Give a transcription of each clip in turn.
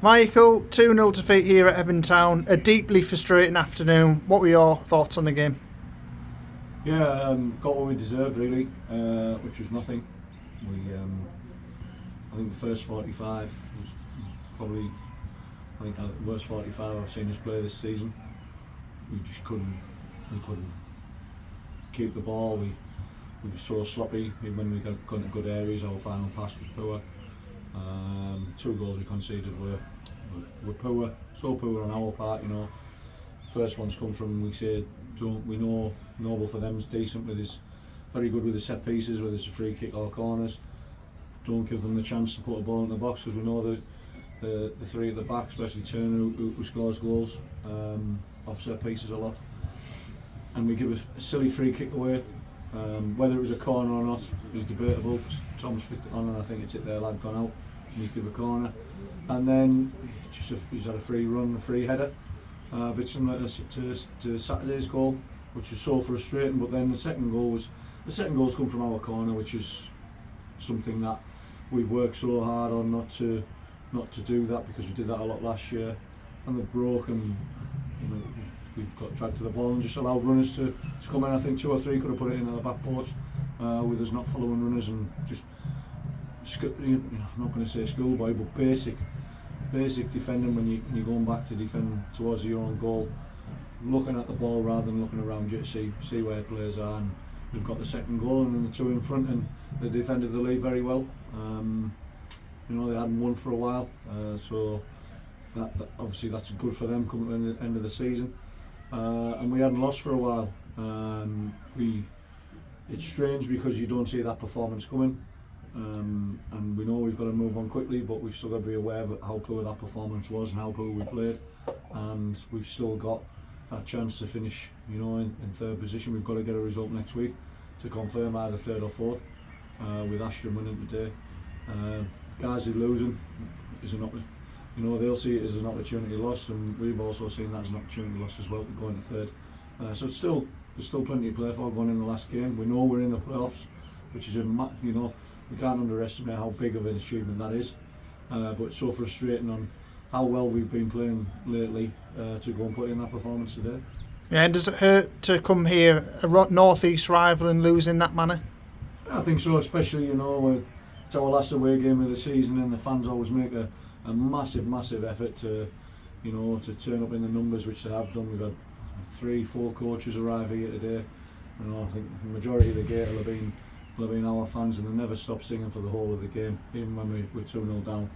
Michael, 2-0 defeat here at Hebburn Town. A deeply frustrating afternoon. What were your thoughts on the game? Yeah, got what we deserved really, which was nothing. I think the first 45 was probably, I think, the worst 45 I've seen us play this season. We just couldn't keep the ball. We were so sloppy. When we got into good areas, our final pass was poor. 2 goals we conceded were poor, so poor on our part. First one's come from, we know Noble for them's decent with his, very good with his set pieces, whether it's a free kick or corners. Don't give them the chance to put a ball in the box, because we know that the 3 at the back, especially Turner, who scores goals off set pieces a lot, and we give a silly free kick away. Whether it was a corner or not is debatable. Tom's flicked it on and I think it's hit their lad gone out and he's given a corner, and then he's had a free run, a free header, a bit similar to Saturday's goal, which was so frustrating. But then the second goal's come from our corner, which is something that we've worked so hard on not to do that, because we did that a lot last year, and they've broken. We've got dragged to the ball and just allowed runners to come in. I think 2 or 3 could have put it in at the back post, with us not following runners, and just, I'm not going to say schoolboy, but basic defending when you're going back to defend towards your own goal, looking at the ball rather than looking around you to see where players are. And we've got the second goal and then the 2 in front, and they defended the lead very well. They hadn't won for a while, so that obviously that's good for them coming to the end of the season. And we hadn't lost for a while. It's strange because you don't see that performance coming, and we know we've got to move on quickly, but we've still got to be aware of how poor that performance was and how poor we played, and we've still got that chance to finish in 3rd position. We've got to get a result next week to confirm either 3rd or 4th, with Ashton winning today. Guys who losing is an opportunity. They'll see it as an opportunity lost, and we've also seen that as an opportunity lost as well to go into 3rd. So there's still plenty to play for going in the last game. We know we're in the playoffs, which is we can't underestimate how big of an achievement that is. But it's so frustrating on how well we've been playing lately to go and put in that performance today. Yeah, and does it hurt to come here, a north-east rival, and lose in that manner? I think so, especially when it's our last away game of the season, and the fans always make a massive effort to turn up in the numbers, which they have done. We've had 3-4 coaches arrive here today. I think the majority of the gate will have been our fans, and they never stop singing for the whole of the game, even when we're 2-0 down.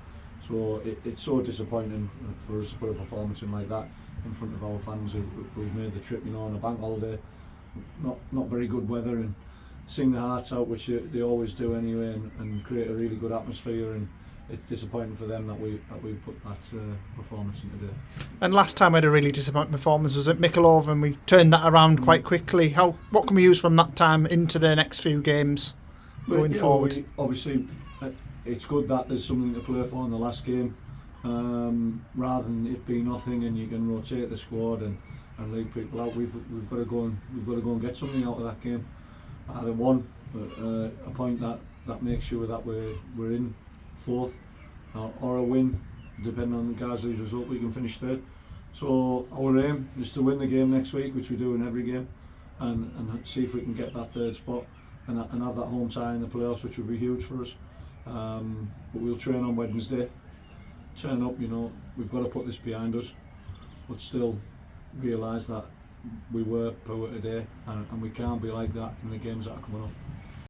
So it's so disappointing for us to put a performance in like that in front of our fans who've made the trip on a bank holiday, not very good weather, and sing their hearts out, which they always do anyway, and create a really good atmosphere. And it's disappointing for them that we put that performance in today. And last time we had a really disappointing performance was at Michelov, and we turned that around quite quickly. What can we use from that time into the next few games going forward? Obviously, it's good that there's something to play for in the last game, rather than it be nothing and you can rotate the squad and leave people out. We've got to go and get something out of that game. Either one, a point that makes sure that we're in 4th, or a win, depending on the guys' result, we can finish 3rd. So our aim is to win the game next week, which we do in every game, and see if we can get that 3rd spot and have that home tie in the playoffs, which would be huge for us. But we'll train on Wednesday, turn up, we've got to put this behind us, but still realise that we were poor today, and we can't be like that in the games that are coming up.